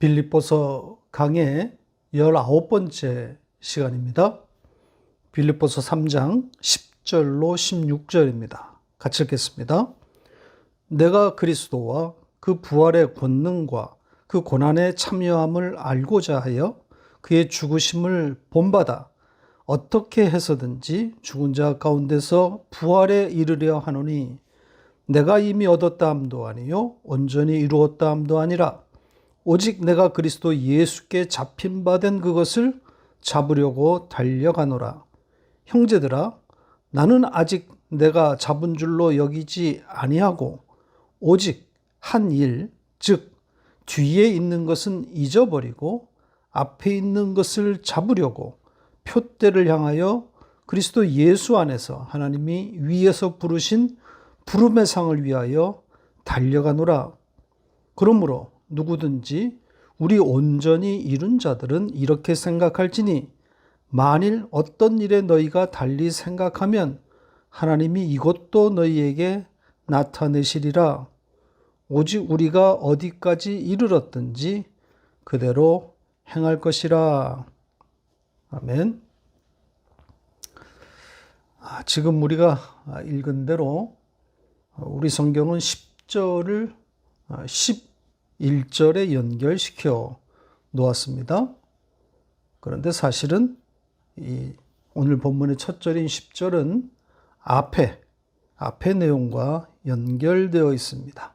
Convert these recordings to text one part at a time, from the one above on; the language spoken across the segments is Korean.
빌립보서 강의 19번째 시간입니다. 빌립보서 3장 10절로 16절입니다. 같이 읽겠습니다. 내가 그리스도와 그 부활의 권능과 그 고난의 참여함을 알고자 하여 그의 죽으심을 본받아 어떻게 해서든지 죽은 자 가운데서 부활에 이르려 하노니 내가 이미 얻었다 함도 아니요 온전히 이루었다 함도 아니라 오직 내가 그리스도 예수께 잡힌 바 된 그것을 잡으려고 달려가노라. 형제들아, 나는 아직 내가 잡은 줄로 여기지 아니하고 오직 한 일, 즉 뒤에 있는 것은 잊어버리고 앞에 있는 것을 잡으려고 표대를 향하여 그리스도 예수 안에서 하나님이 위에서 부르신 부름의 상을 위하여 달려가노라. 그러므로 누구든지 우리 온전히 이룬 자들은 이렇게 생각할지니 만일 어떤 일에 너희가 달리 생각하면 하나님이 이것도 너희에게 나타내시리라. 오직 우리가 어디까지 이르렀든지 그대로 행할 것이라. 아멘. 지금 우리가 읽은 대로 우리 성경은 10절을 11절에 연결시켜 놓았습니다. 그런데 사실은 오늘 본문의 첫 절인 10절은 앞에 내용과 연결되어 있습니다.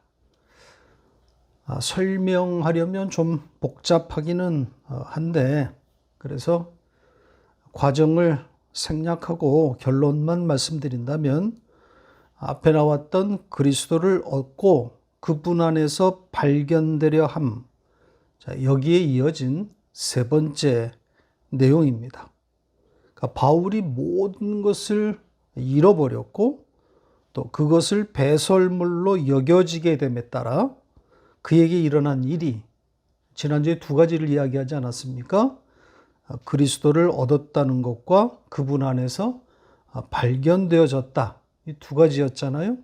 설명하려면 좀 복잡하기는 한데, 그래서 과정을 생략하고 결론만 말씀드린다면 앞에 나왔던 그리스도를 얻고 그분 안에서 발견되려 함, 여기에 이어진 세 번째 내용입니다. 그러니까 바울이 모든 것을 잃어버렸고 또 그것을 배설물로 여겨지게 됨에 따라 그에게 일어난 일이, 지난주에 두 가지를 이야기하지 않았습니까? 그리스도를 얻었다는 것과 그분 안에서 발견되어졌다. 이 두 가지였잖아요.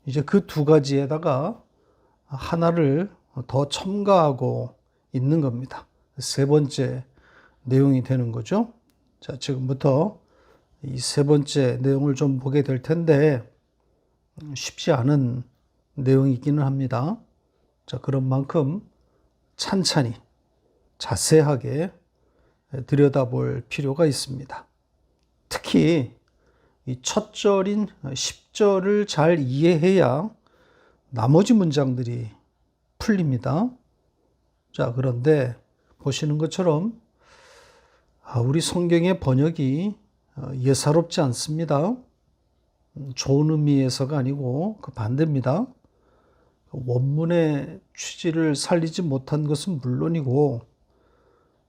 이제 그 두 가지에다가 하나를 더 첨가하고 있는 겁니다. 세 번째 내용이 되는 거죠. 자, 지금부터 이 세 번째 내용을 좀 보게 될 텐데 쉽지 않은 내용이기는 합니다. 자, 그런 만큼 찬찬히 자세하게 들여다볼 필요가 있습니다. 특히 이 첫 절인 10절을 잘 이해해야 나머지 문장들이 풀립니다. 자, 그런데 보시는 것처럼 우리 성경의 번역이 예사롭지 않습니다. 좋은 의미에서가 아니고 그 반대입니다. 원문의 취지를 살리지 못한 것은 물론이고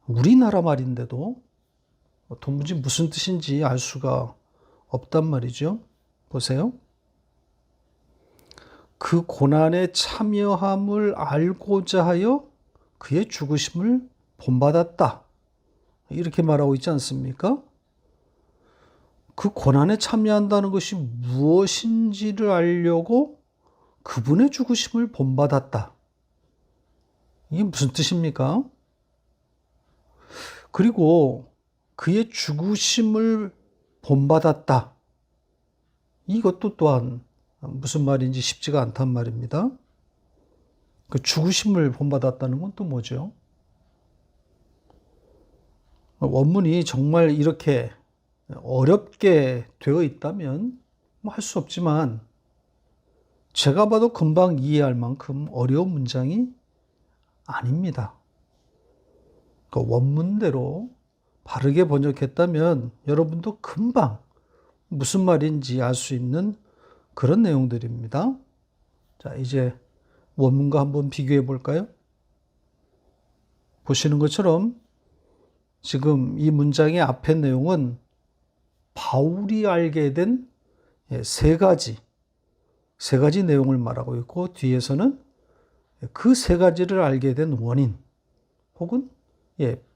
우리나라 말인데도 도무지 무슨 뜻인지 알 수가 없단 말이죠. 보세요. 그 고난에 참여함을 알고자 하여 그의 죽으심을 본받았다. 이렇게 말하고 있지 않습니까? 그 고난에 참여한다는 것이 무엇인지를 알려고 그분의 죽으심을 본받았다. 이게 무슨 뜻입니까? 그리고 그의 죽으심을 본받았다. 이것도 또한 무슨 말인지 쉽지가 않단 말입니다. 그 죽으심을 본받았다는 건 또 뭐죠? 원문이 정말 이렇게 어렵게 되어 있다면 할 수 없지만 제가 봐도 금방 이해할 만큼 어려운 문장이 아닙니다. 그 원문대로 바르게 번역했다면 여러분도 금방 무슨 말인지 알 수 있는 그런 내용들입니다. 자, 이제 원문과 한번 비교해 볼까요? 보시는 것처럼 지금 이 문장의 앞의 내용은 바울이 알게 된 세 가지 내용을 말하고 있고, 뒤에서는 그 세 가지를 알게 된 원인 혹은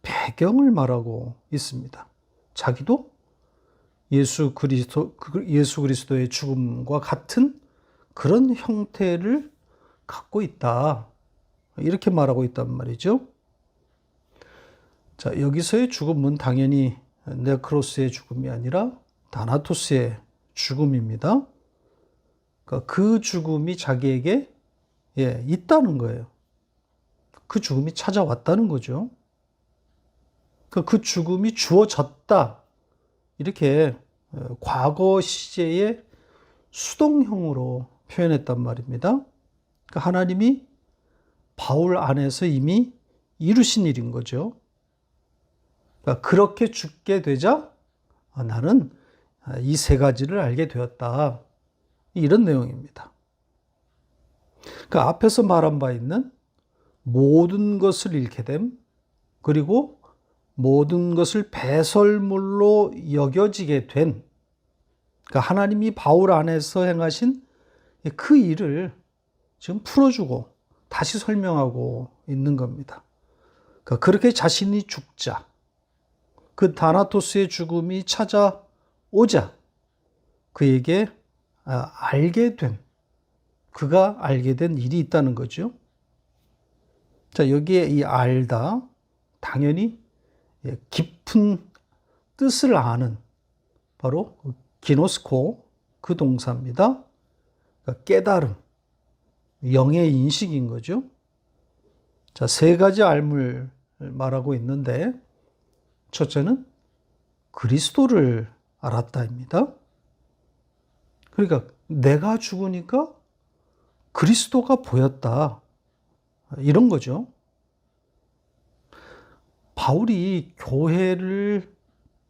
배경을 말하고 있습니다. 자기도 예수 그리스도의 죽음과 같은 그런 형태를 갖고 있다. 이렇게 말하고 있단 말이죠. 자, 여기서의 죽음은 당연히 네크로스의 죽음이 아니라 다나토스의 죽음입니다. 그러니까 그 죽음이 자기에게 있다는 거예요. 그 죽음이 찾아왔다는 거죠. 그 죽음이 주어졌다. 이렇게 과거 시제의 수동형으로 표현했단 말입니다. 그러니까 하나님이 바울 안에서 이미 이루신 일인 거죠. 그러니까 그렇게 죽게 되자 나는 이 세 가지를 알게 되었다. 이런 내용입니다. 그러니까 앞에서 말한 바 있는 모든 것을 잃게 됨, 그리고 모든 것을 배설물로 여겨지게 된, 그러니까 하나님이 바울 안에서 행하신 그 일을 지금 풀어주고 다시 설명하고 있는 겁니다. 그러니까 그렇게 자신이 죽자, 그 다나토스의 죽음이 찾아오자 그에게 그가 알게 된 일이 있다는 거죠. 자, 여기에 이 알다, 당연히 깊은 뜻을 아는, 바로 기노스코, 그 동사입니다. 그러니까 깨달음, 영의 인식인 거죠. 자, 세 가지 알물 말하고 있는데, 첫째는 그리스도를 알았다입니다. 그러니까 내가 죽으니까 그리스도가 보였다. 이런 거죠. 바울이 교회를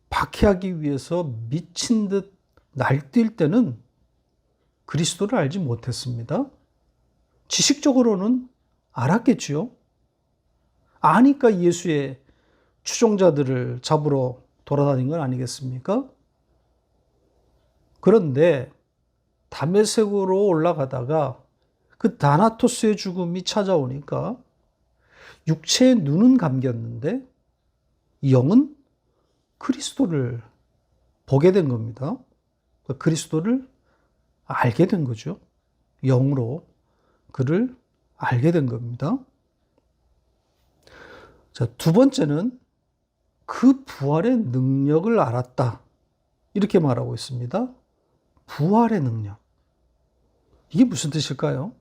박해하기 위해서 미친 듯 날뛸 때는 그리스도를 알지 못했습니다. 지식적으로는 알았겠지요. 아니까 예수의 추종자들을 잡으러 돌아다닌 건 아니겠습니까? 그런데 다메섹으로 올라가다가 그 다나토스의 죽음이 찾아오니까 육체의 눈은 감겼는데 영은 그리스도를 보게 된 겁니다. 그리스도를 알게 된 거죠. 영으로 그를 알게 된 겁니다. 자, 두 번째는 그 부활의 능력을 알았다. 이렇게 말하고 있습니다. 부활의 능력. 이게 무슨 뜻일까요?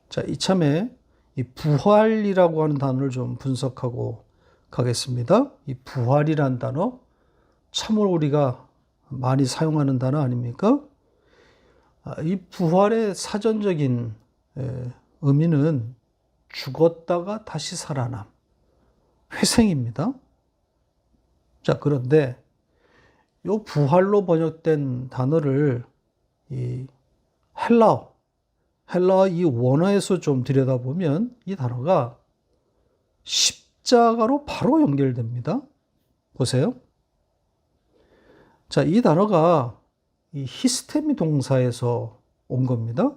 자, 이참에 이 부활이라고 하는 단어를 좀 분석하고 가겠습니다. 이 부활이란 단어, 참으로 우리가 많이 사용하는 단어 아닙니까? 이 부활의 사전적인 의미는 죽었다가 다시 살아남, 회생입니다. 자, 그런데 이 부활로 번역된 단어를 이 헬라어 이 원어에서 좀 들여다보면 이 단어가 십자가로 바로 연결됩니다. 보세요. 자, 이 단어가 이 히스테미 동사에서 온 겁니다.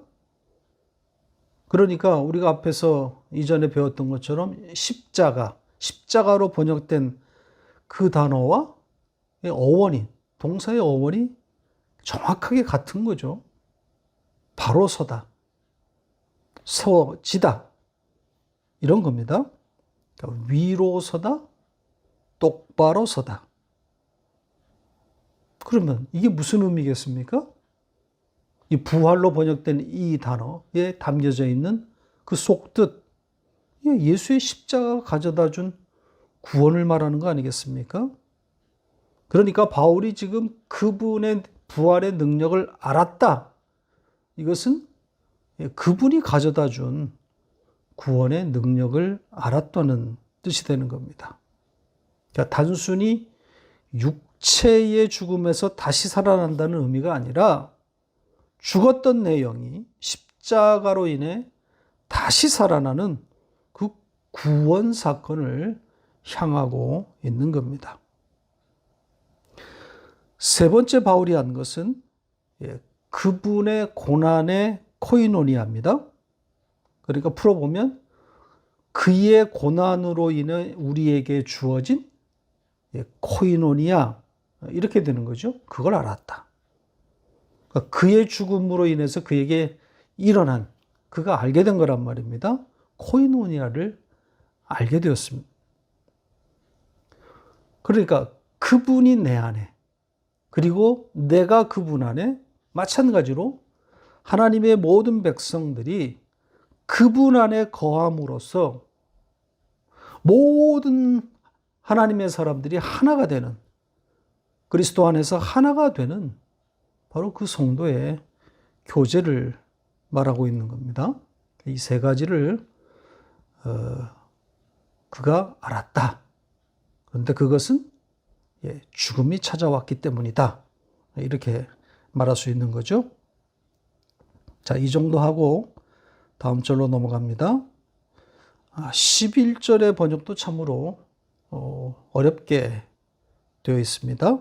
그러니까 우리가 앞에서 이전에 배웠던 것처럼 십자가로 번역된 그 단어와 동사의 어원이 정확하게 같은 거죠. 바로 서다, 서지다, 이런 겁니다. 그러니까 위로 서다, 똑바로 서다. 그러면 이게 무슨 의미겠습니까? 이 부활로 번역된 이 단어에 담겨져 있는 그 속뜻, 예수의 십자가가 가져다 준 구원을 말하는 거 아니겠습니까? 그러니까 바울이 지금 그분의 부활의 능력을 알았다. 이것은 그분이 가져다 준 구원의 능력을 알았다는 뜻이 되는 겁니다. 그러니까 단순히 육체의 죽음에서 다시 살아난다는 의미가 아니라 죽었던 내용이 십자가로 인해 다시 살아나는 그 구원 사건을 향하고 있는 겁니다. 세 번째 바울이 한 것은 그분의 고난의 코이노니아입니다. 그러니까 풀어보면 그의 고난으로 인해 우리에게 주어진 코이노니아, 이렇게 되는 거죠. 그걸 알았다. 그러니까 그의 죽음으로 인해서 그에게 일어난 그가 알게 된 거란 말입니다. 코이노니아를 알게 되었습니다. 그러니까 그분이 내 안에, 그리고 내가 그분 안에, 마찬가지로 하나님의 모든 백성들이 그분 안에 거함으로써 모든 하나님의 사람들이 하나가 되는, 그리스도 안에서 하나가 되는 바로 그 성도의 교제를 말하고 있는 겁니다. 이 세 가지를 그가 알았다. 그런데 그것은 죽음이 찾아왔기 때문이다. 이렇게 말할 수 있는 거죠. 자, 이 정도 하고 다음 절로 넘어갑니다. 11절의 번역도 참으로 어렵게 되어 있습니다.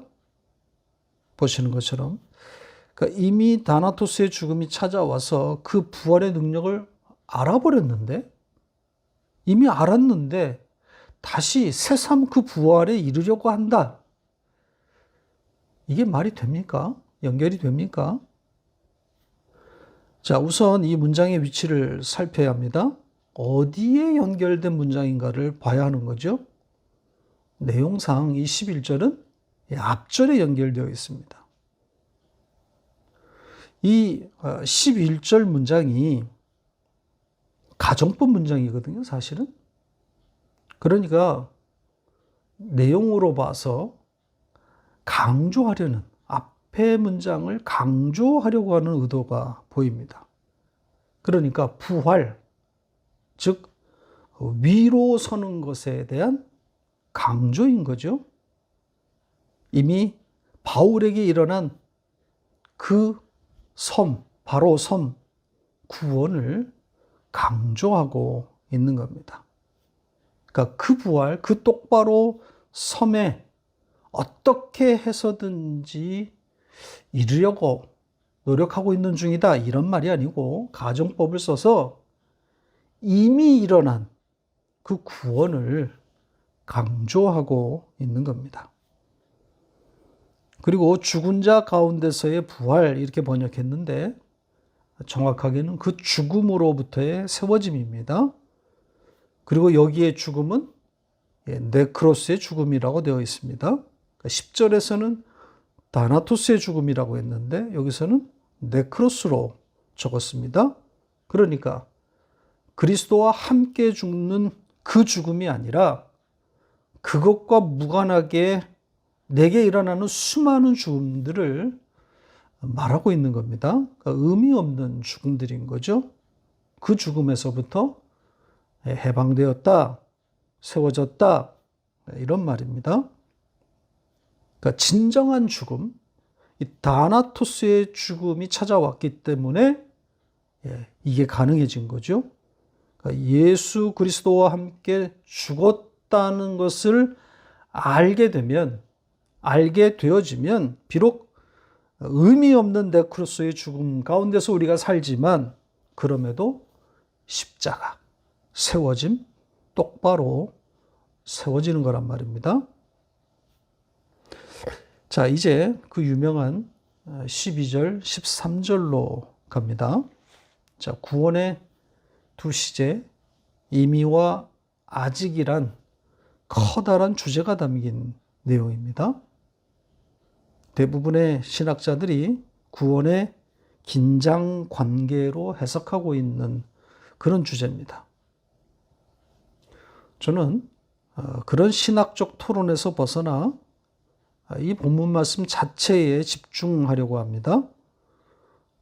보시는 것처럼. 그러니까 이미 다나토스의 죽음이 찾아와서 그 부활의 능력을 알아버렸는데, 이미 알았는데 다시 새삼 그 부활에 이르려고 한다. 이게 말이 됩니까? 연결이 됩니까? 자, 우선 이 문장의 위치를 살펴야 합니다. 어디에 연결된 문장인가를 봐야 하는 거죠. 내용상 이 11절은 앞절에 연결되어 있습니다. 이 11절 문장이 가정법 문장이거든요, 사실은. 그러니까 내용으로 봐서 강조하려는, 앞의 문장을 강조하려고 하는 의도가 보입니다. 그러니까 부활, 즉 위로 서는 것에 대한 강조인 거죠. 이미 바울에게 일어난 그 섬, 바로 섬 구원을 강조하고 있는 겁니다. 그러니까 그 부활, 그 똑바로 섬에 어떻게 해서든지 이르려고 노력하고 있는 중이다, 이런 말이 아니고 가정법을 써서 이미 일어난 그 구원을 강조하고 있는 겁니다. 그리고 죽은 자 가운데서의 부활, 이렇게 번역했는데 정확하게는 그 죽음으로부터의 세워짐입니다. 그리고 여기에 죽음은 네크로스의 죽음이라고 되어 있습니다. 10절에서는 다나토스의 죽음이라고 했는데 여기서는 네크로스로 적었습니다. 그러니까 그리스도와 함께 죽는 그 죽음이 아니라 그것과 무관하게 내게 일어나는 수많은 죽음들을 말하고 있는 겁니다. 그러니까 의미 없는 죽음들인 거죠. 그 죽음에서부터 해방되었다, 세워졌다, 이런 말입니다. 그러니까 진정한 죽음, 이 다나토스의 죽음이 찾아왔기 때문에 이게 가능해진 거죠. 그러니까 예수 그리스도와 함께 죽었다는 것을 알게 되어지면 비록 의미 없는 네크로스의 죽음 가운데서 우리가 살지만 그럼에도 십자가, 세워짐, 똑바로 세워지는 거란 말입니다. 자, 이제 그 유명한 12절, 13절로 갑니다. 자, 구원의 두 시제, 이미와 아직이란 커다란 주제가 담긴 내용입니다. 대부분의 신학자들이 구원의 긴장 관계로 해석하고 있는 그런 주제입니다. 저는 그런 신학적 토론에서 벗어나 이 본문 말씀 자체에 집중하려고 합니다.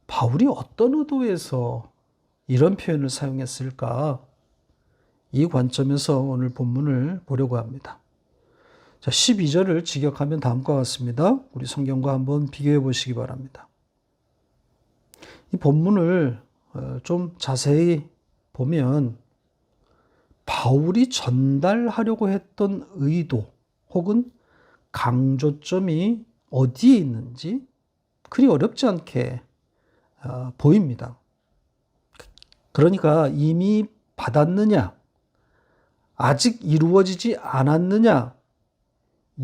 바울이 어떤 의도에서 이런 표현을 사용했을까? 이 관점에서 오늘 본문을 보려고 합니다. 자, 12절을 직역하면 다음과 같습니다. 우리 성경과 한번 비교해 보시기 바랍니다. 이 본문을 좀 자세히 보면 바울이 전달하려고 했던 의도 혹은 강조점이 어디에 있는지 그리 어렵지 않게 보입니다. 그러니까 이미 받았느냐, 아직 이루어지지 않았느냐,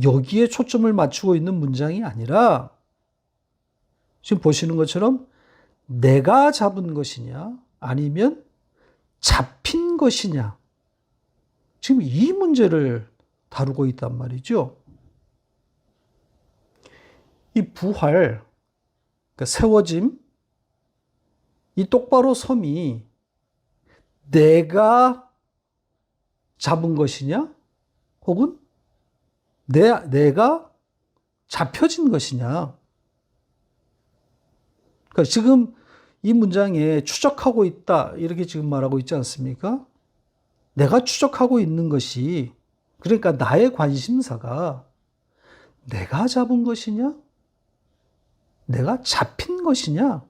여기에 초점을 맞추고 있는 문장이 아니라 지금 보시는 것처럼 내가 잡은 것이냐 아니면 잡힌 것이냐. 지금 이 문제를 다루고 있단 말이죠. 이 부활, 그러니까 세워짐, 이 똑바로 섬이 내가 잡은 것이냐? 혹은 내가 잡혀진 것이냐? 그러니까 지금 이 문장에 추적하고 있다, 이렇게 지금 말하고 있지 않습니까? 내가 추적하고 있는 것이, 그러니까 나의 관심사가 내가 잡은 것이냐? 내가 잡힌 것이냐?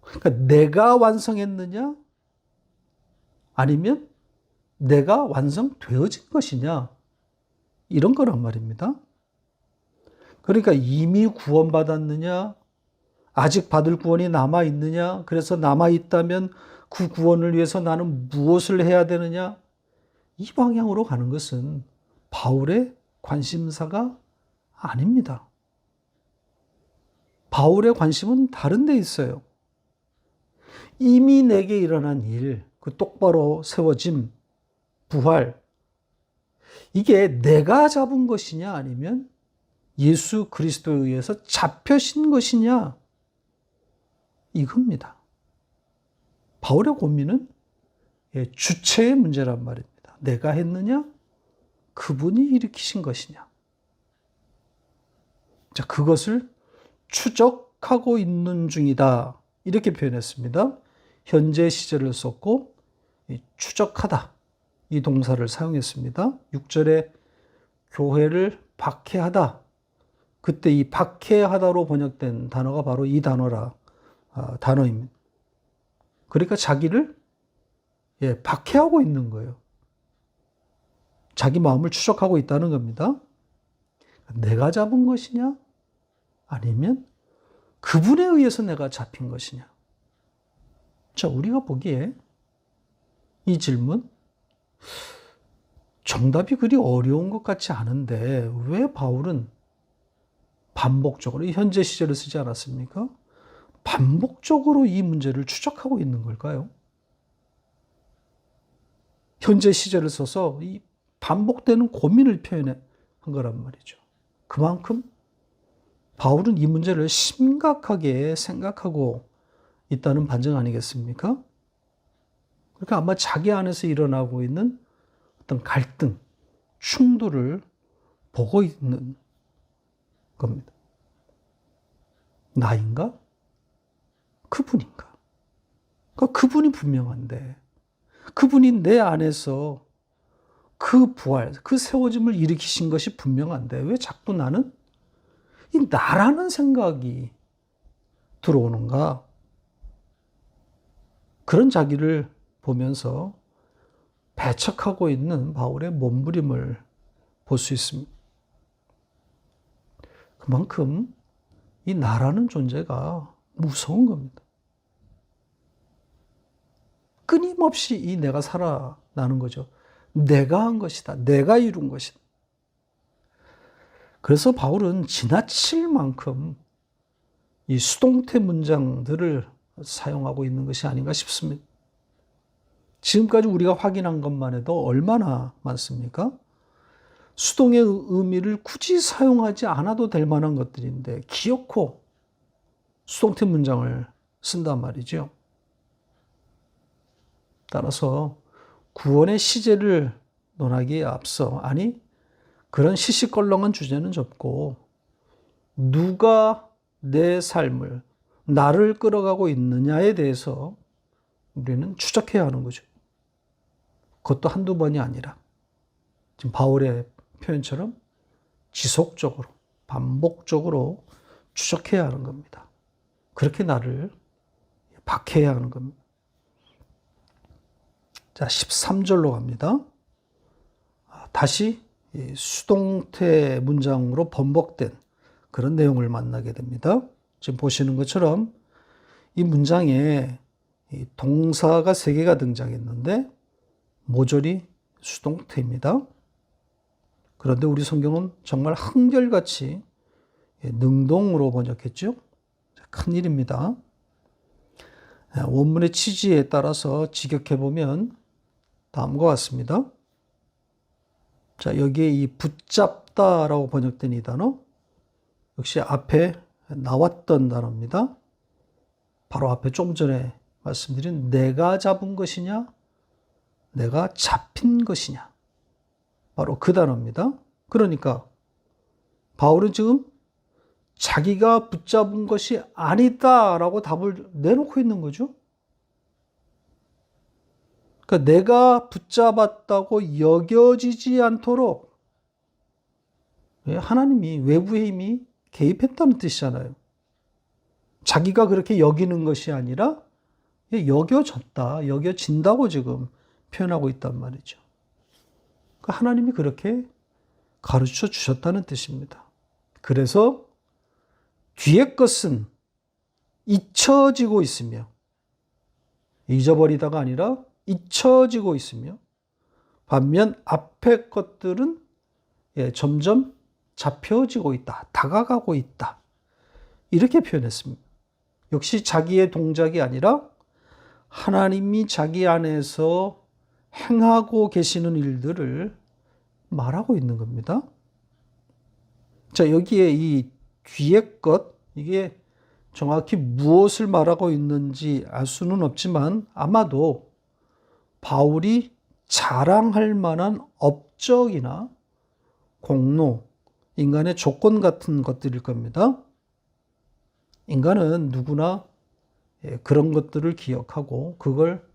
그러니까 내가 완성했느냐? 아니면 내가 완성되어진 것이냐? 이런 거란 말입니다. 그러니까 이미 구원받았느냐? 아직 받을 구원이 남아있느냐? 그래서 남아있다면 그 구원을 위해서 나는 무엇을 해야 되느냐? 이 방향으로 가는 것은 바울의 관심사가 아닙니다. 바울의 관심은 다른 데 있어요. 이미 내게 일어난 일, 그 똑바로 세워짐, 부활, 이게 내가 잡은 것이냐 아니면 예수 그리스도에 의해서 잡혀진 것이냐, 이겁니다. 바울의 고민은 주체의 문제란 말입니다. 내가 했느냐? 그분이 일으키신 것이냐? 자, 그것을 추적하고 있는 중이다. 이렇게 표현했습니다. 현재 시제를 썼고 추적하다, 이 동사를 사용했습니다. 6절에 교회를 박해하다. 그때 이 박해하다로 번역된 단어가 바로 이 단어입니다. 그러니까 자기를 박해하고 있는 거예요. 자기 마음을 추적하고 있다는 겁니다. 내가 잡은 것이냐? 아니면 그분에 의해서 내가 잡힌 것이냐? 자, 우리가 보기에 이 질문, 정답이 그리 어려운 것 같지 않은데 왜 바울은 반복적으로, 현재 시제를 쓰지 않았습니까? 반복적으로 이 문제를 추적하고 있는 걸까요? 현재 시제를 써서 이 반복되는 고민을 표현한 거란 말이죠. 그만큼 바울은 이 문제를 심각하게 생각하고 있다는 반증 아니겠습니까? 그러니까 아마 자기 안에서 일어나고 있는 어떤 갈등, 충돌을 보고 있는 겁니다. 나인가? 그분인가? 그러니까 그분이 분명한데, 그분이 내 안에서 그 부활, 그 세워짐을 일으키신 것이 분명한데 왜 자꾸 나는 이 나라는 생각이 들어오는가? 그런 자기를 보면서 배척하고 있는 바울의 몸부림을 볼 수 있습니다. 그만큼 이 나라는 존재가 무서운 겁니다. 끊임없이 이 내가 살아나는 거죠. 내가 한 것이다. 내가 이룬 것이다. 그래서 바울은 지나칠 만큼 이 수동태 문장들을 사용하고 있는 것이 아닌가 싶습니다. 지금까지 우리가 확인한 것만 해도 얼마나 많습니까? 수동의 의미를 굳이 사용하지 않아도 될 만한 것들인데 기어코 수동태 문장을 쓴단 말이죠. 따라서 구원의 시제를 논하기에 앞서, 그런 시시껄렁한 주제는 접고 누가 내 삶을, 나를 끌어가고 있느냐에 대해서 우리는 추적해야 하는 거죠. 그것도 한두 번이 아니라 지금 바울의 표현처럼 지속적으로, 반복적으로 추적해야 하는 겁니다. 그렇게 나를 박해해야 하는 겁니다. 자, 13절로 갑니다. 다시 수동태 문장으로 번복된 그런 내용을 만나게 됩니다. 지금 보시는 것처럼 이 문장에 동사가 3개가 등장했는데 모조리 수동태입니다. 그런데 우리 성경은 정말 한결같이 능동으로 번역했죠. 큰일입니다. 원문의 취지에 따라서 직역해 보면 다음과 같습니다. 자, 여기에 이 붙잡다라고 번역된 이 단어, 역시 앞에 나왔던 단어입니다. 바로 앞에 좀 전에 말씀드린 내가 잡은 것이냐, 내가 잡힌 것이냐. 바로 그 단어입니다. 그러니까 바울은 지금 자기가 붙잡은 것이 아니다라고 답을 내놓고 있는 거죠. 그러니까 내가 붙잡았다고 여겨지지 않도록 하나님이 외부의 힘이 개입했다는 뜻이잖아요. 자기가 그렇게 여기는 것이 아니라 여겨졌다, 여겨진다고 지금 표현하고 있단 말이죠. 그러니까 하나님이 그렇게 가르쳐 주셨다는 뜻입니다. 그래서 뒤의 것은 잊혀지고 있으며, 잊어버리다가 아니라 잊혀지고 있으며, 반면 앞의 것들은 점점 잡혀지고 있다, 다가가고 있다, 이렇게 표현했습니다. 역시 자기의 동작이 아니라 하나님이 자기 안에서 행하고 계시는 일들을 말하고 있는 겁니다. 자, 여기에 이 뒤의 것, 이게 정확히 무엇을 말하고 있는지 알 수는 없지만 아마도 바울이 자랑할 만한 업적이나 공로, 인간의 조건 같은 것들일 겁니다. 인간은 누구나 그런 것들을 기억하고 그걸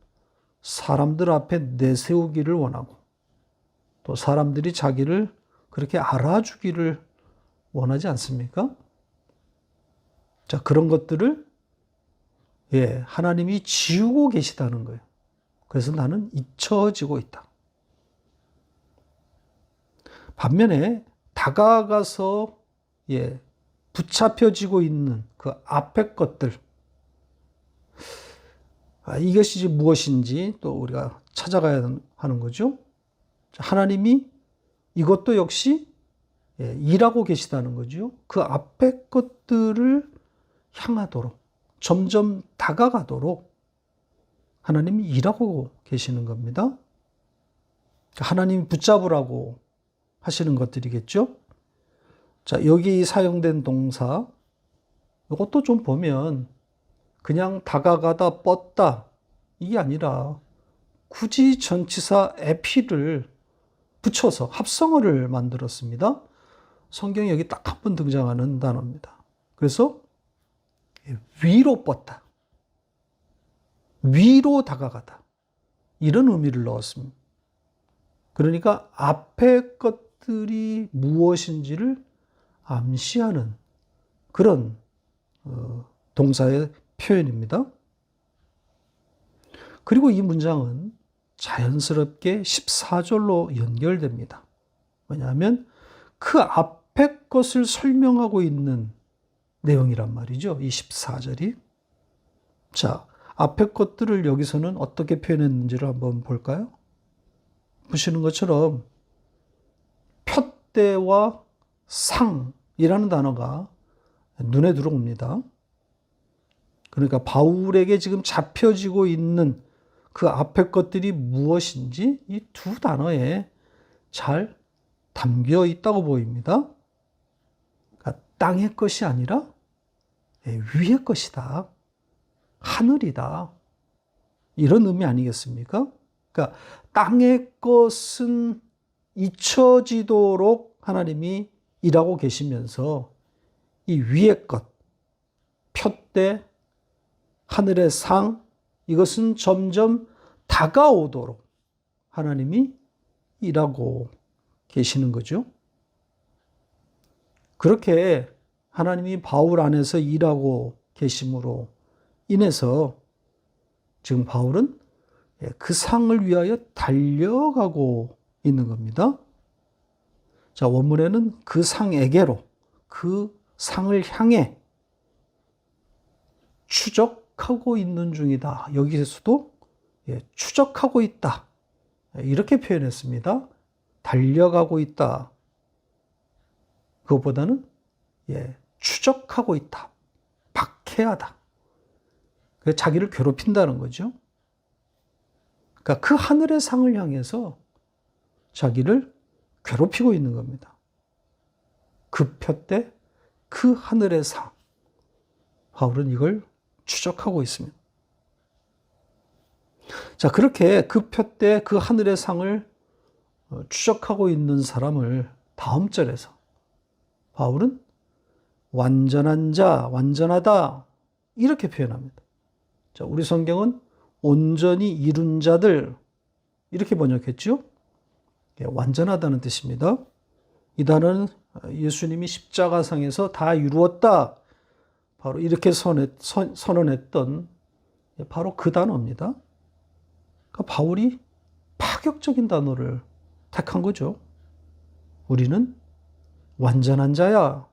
사람들 앞에 내세우기를 원하고 또 사람들이 자기를 그렇게 알아주기를 원하지 않습니까? 자, 그런 것들을 하나님이 지우고 계시다는 거예요. 그래서 나는 잊혀지고 있다. 반면에 다가가서 붙잡혀지고 있는 그 앞의 것들, 이것이 무엇인지 또 우리가 찾아가야 하는 거죠. 하나님이 이것도 역시 일하고 계시다는 거죠. 그 앞의 것들을 향하도록, 점점 다가가도록 하나님이 일하고 계시는 겁니다. 하나님이 붙잡으라고 하시는 것들이겠죠. 자, 여기 사용된 동사, 이것도 좀 보면 그냥 다가가다 뻗다, 이게 아니라 굳이 전치사 에피를 붙여서 합성어를 만들었습니다. 성경에 여기 딱 한 번 등장하는 단어입니다. 그래서 위로 뻗다, 위로 다가가다, 이런 의미를 넣었습니다. 그러니까 앞의 것들이 무엇인지를 암시하는 그런 동사의 표현입니다. 그리고 이 문장은 자연스럽게 14절로 연결됩니다. 왜냐하면 그 앞의 것을 설명하고 있는 내용이란 말이죠. 이 14절이. 자, 앞의 것들을 여기서는 어떻게 표현했는지를 한번 볼까요? 보시는 것처럼 표대와 상이라는 단어가 눈에 들어옵니다. 그러니까 바울에게 지금 잡혀지고 있는 그 앞의 것들이 무엇인지 이 두 단어에 잘 담겨 있다고 보입니다. 그러니까 땅의 것이 아니라 위의 것이다, 하늘이다, 이런 의미 아니겠습니까? 그러니까 땅의 것은 잊혀지도록 하나님이 일하고 계시면서 이 위의 것, 표대, 하늘의 상, 이것은 점점 다가오도록 하나님이 일하고 계시는 거죠. 그렇게 하나님이 바울 안에서 일하고 계심으로 인해서 지금 바울은 그 상을 위하여 달려가고 있는 겁니다. 자, 원문에는 그 상에게로, 그 상을 향해 추적하고 있는 중이다. 여기에서도 추적하고 있다, 이렇게 표현했습니다. 달려가고 있다. 그것보다는 추적하고 있다, 박해하다. 자기를 괴롭힌다는 거죠. 그러니까 그 하늘의 상을 향해서 자기를 괴롭히고 있는 겁니다. 그 표 때 그 하늘의 상. 바울은 이걸 추적하고 있습니다. 자, 그렇게 그 표 때 그 하늘의 상을 추적하고 있는 사람을 다음 절에서 바울은 완전한 자, 완전하다 이렇게 표현합니다. 자, 우리 성경은 온전히 이룬 자들 이렇게 번역했죠. 완전하다는 뜻입니다. 이 단어는 예수님이 십자가상에서 다 이루었다. 바로 이렇게 선언했던 바로 그 단어입니다. 그러니까 바울이 파격적인 단어를 택한 거죠. 우리는 완전한 자야.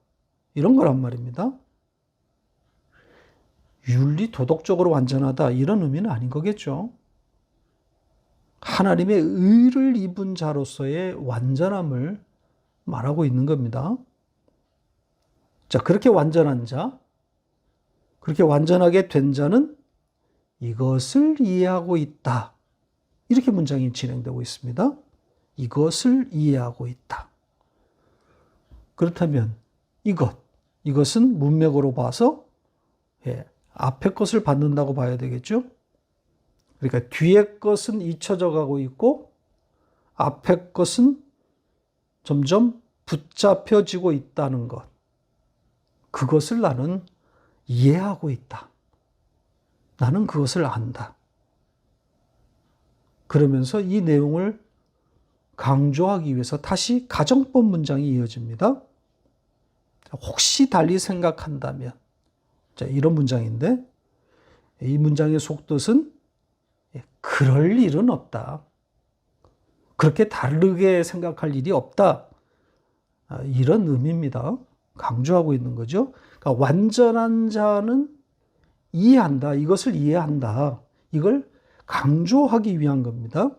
이런 거란 말입니다. 윤리 도덕적으로 완전하다 이런 의미는 아닌 거겠죠. 하나님의 의를 입은 자로서의 완전함을 말하고 있는 겁니다. 자, 그렇게 완전한 자, 그렇게 완전하게 된 자는 이것을 이해하고 있다. 이렇게 문장이 진행되고 있습니다. 이것을 이해하고 있다. 그렇다면 이것은 문맥으로 봐서 앞에 것을 받는다고 봐야 되겠죠. 그러니까 뒤에 것은 잊혀져 가고 있고 앞에 것은 점점 붙잡혀지고 있다는 것. 그것을 나는 이해하고 있다. 나는 그것을 안다. 그러면서 이 내용을 강조하기 위해서 다시 가정법 문장이 이어집니다. 혹시 달리 생각한다면, 자, 이런 문장인데, 이 문장의 속뜻은 그럴 일은 없다. 그렇게 다르게 생각할 일이 없다. 이런 의미입니다. 강조하고 있는 거죠. 그러니까 완전한 자는 이해한다. 이것을 이해한다. 이걸 강조하기 위한 겁니다.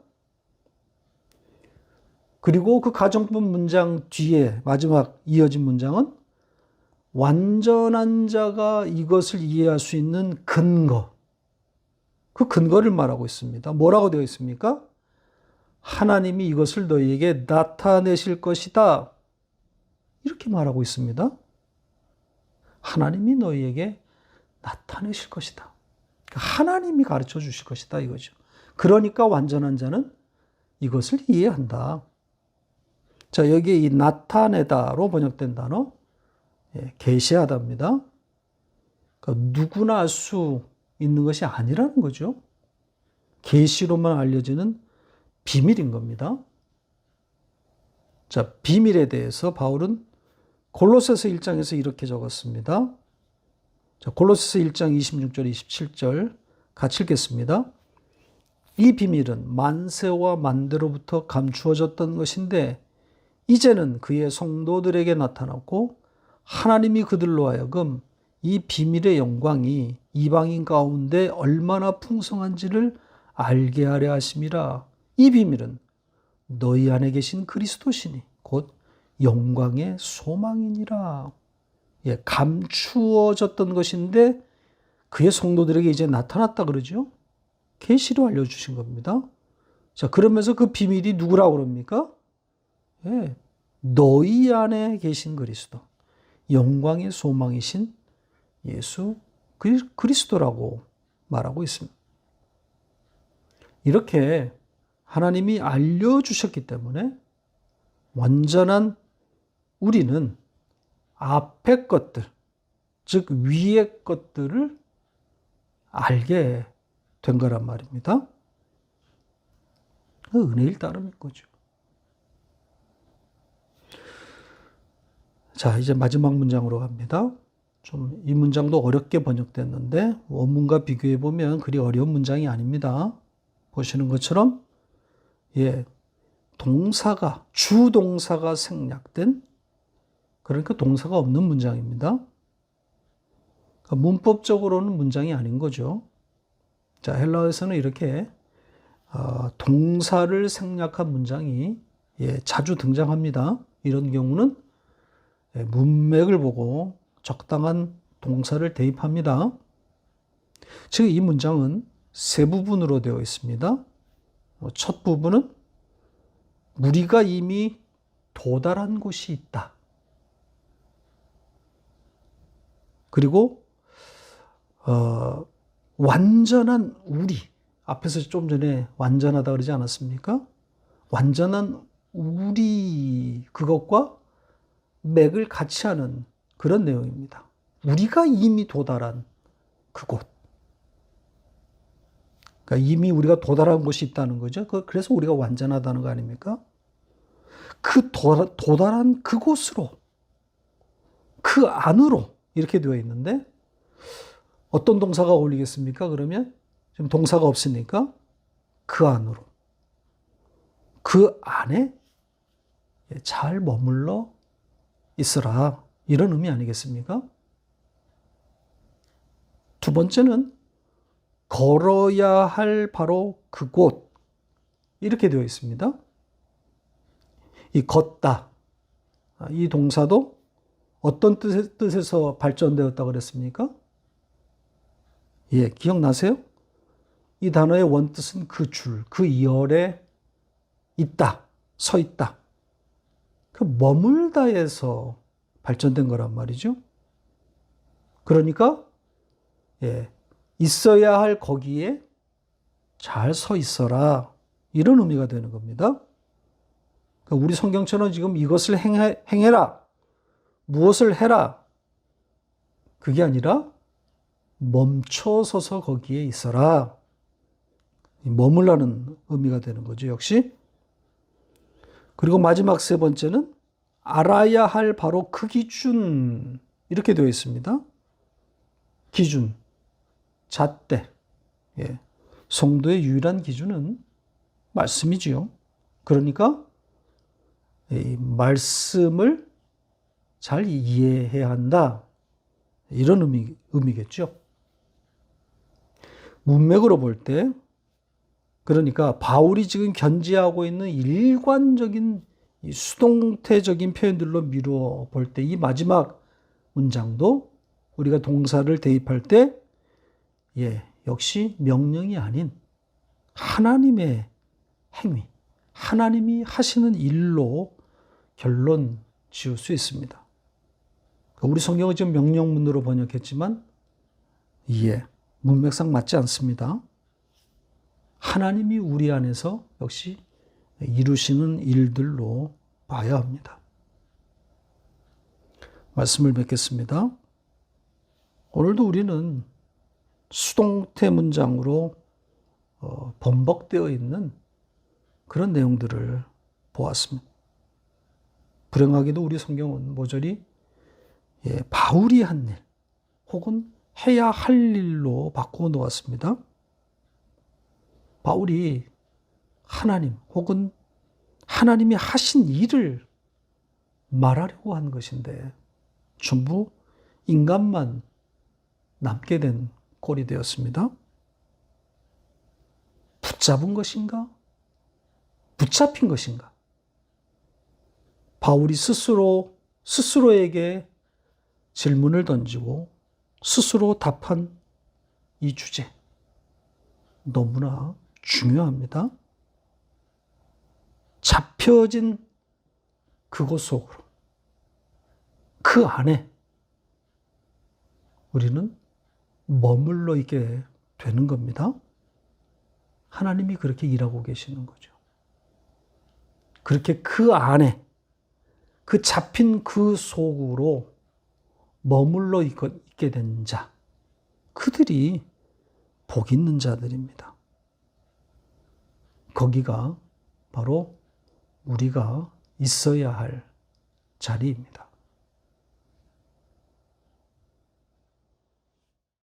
그리고 그 가정법 문장 뒤에 마지막 이어진 문장은 완전한 자가 이것을 이해할 수 있는 근거. 그 근거를 말하고 있습니다. 뭐라고 되어 있습니까? 하나님이 이것을 너희에게 나타내실 것이다. 이렇게 말하고 있습니다. 하나님이 너희에게 나타내실 것이다. 하나님이 가르쳐 주실 것이다 이거죠. 그러니까 완전한 자는 이것을 이해한다. 자, 여기에 이 나타내다로 번역된 단어 계시하다입니다. 그러니까 누구나 알 수 있는 것이 아니라는 거죠. 계시로만 알려지는 비밀인 겁니다. 자, 비밀에 대해서 바울은 골로새서 1장에서 이렇게 적었습니다. 자, 골로새서 1장 26절, 27절 같이 읽겠습니다. 이 비밀은 만세와 만대로부터 감추어졌던 것인데 이제는 그의 성도들에게 나타났고 하나님이 그들로 하여금 이 비밀의 영광이 이방인 가운데 얼마나 풍성한지를 알게 하려 하심이라. 이 비밀은 너희 안에 계신 그리스도시니 곧 영광의 소망이니라. 감추어졌던 것인데 그의 성도들에게 이제 나타났다 그러죠. 계시로 알려주신 겁니다. 자, 그러면서 그 비밀이 누구라고 그럽니까? 너희 안에 계신 그리스도, 영광의 소망이신 예수 그리스도라고 말하고 있습니다. 이렇게 하나님이 알려주셨기 때문에 완전한 우리는 앞의 것들, 즉 위의 것들을 알게 된 거란 말입니다. 은혜일 따름인 거죠. 자, 이제 마지막 문장으로 갑니다. 좀 이 문장도 어렵게 번역됐는데 원문과 비교해 보면 그리 어려운 문장이 아닙니다. 보시는 것처럼 동사가 주동사가 생략된 그러니까 동사가 없는 문장입니다. 그러니까 문법적으로는 문장이 아닌 거죠. 자, 헬라어에서는 이렇게 동사를 생략한 문장이 자주 등장합니다. 이런 경우는 문맥을 보고 적당한 동사를 대입합니다. 지금 이 문장은 세 부분으로 되어 있습니다. 첫 부분은 우리가 이미 도달한 곳이 있다. 그리고 완전한 우리, 앞에서 좀 전에 완전하다 그러지 않았습니까? 완전한 우리, 그것과 맥을 같이 하는 그런 내용입니다. 우리가 이미 도달한 그곳. 그러니까 이미 우리가 도달한 곳이 있다는 거죠. 그래서 우리가 완전하다는 거 아닙니까? 그 도달한 그곳으로, 그 안으로 이렇게 되어 있는데 어떤 동사가 어울리겠습니까? 그러면 지금 동사가 없으니까 그 안으로, 그 안에 잘 머물러 있으라, 이런 의미 아니겠습니까? 두 번째는 걸어야 할 바로 그곳, 이렇게 되어 있습니다. 이 걷다, 이 동사도 어떤 뜻에서 발전되었다고 그랬습니까? 예, 기억나세요? 이 단어의 원뜻은 그 줄, 그 이열에 있다, 서 있다. 그 머물다에서 발전된 거란 말이죠. 그러니까 있어야 할 거기에 잘 서 있어라, 이런 의미가 되는 겁니다. 그러니까 우리 성경처럼 지금 이것을 행해라, 무엇을 해라, 그게 아니라 멈춰서서 거기에 있어라, 머물라는 의미가 되는 거죠, 역시. 그리고 마지막 세 번째는 알아야 할 바로 그 기준, 이렇게 되어 있습니다. 기준, 잣대. 예. 성도의 유일한 기준은 말씀이지요. 그러니까 이 말씀을 잘 이해해야 한다, 이런 의미겠죠. 문맥으로 볼 때, 그러니까 바울이 지금 견지하고 있는 일관적인 이 수동태적인 표현들로 미루어 볼 때 이 마지막 문장도 우리가 동사를 대입할 때 역시 명령이 아닌 하나님의 행위, 하나님이 하시는 일로 결론 지을 수 있습니다. 우리 성경은 지금 명령문으로 번역했지만 문맥상 맞지 않습니다. 하나님이 우리 안에서 역시 이루시는 일들로 봐야 합니다. 말씀을 맺겠습니다. 오늘도 우리는 수동태 문장으로 번복되어 있는 그런 내용들을 보았습니다. 불행하게도 우리 성경은 모조리 바울이 한 일 혹은 해야 할 일로 바꾸어 놓았습니다. 바울이 하나님 혹은 하나님이 하신 일을 말하려고 한 것인데 전부 인간만 남게 된 꼴이 되었습니다. 붙잡은 것인가? 붙잡힌 것인가? 바울이 스스로에게 질문을 던지고 스스로 답한 이 주제, 너무나 중요합니다. 잡혀진 그곳 속으로, 그 안에 우리는 머물러 있게 되는 겁니다. 하나님이 그렇게 일하고 계시는 거죠. 그렇게 그 안에, 그 잡힌 그 속으로 머물러 있게 된 자, 그들이 복 있는 자들입니다. 거기가 바로 우리가 있어야 할 자리입니다.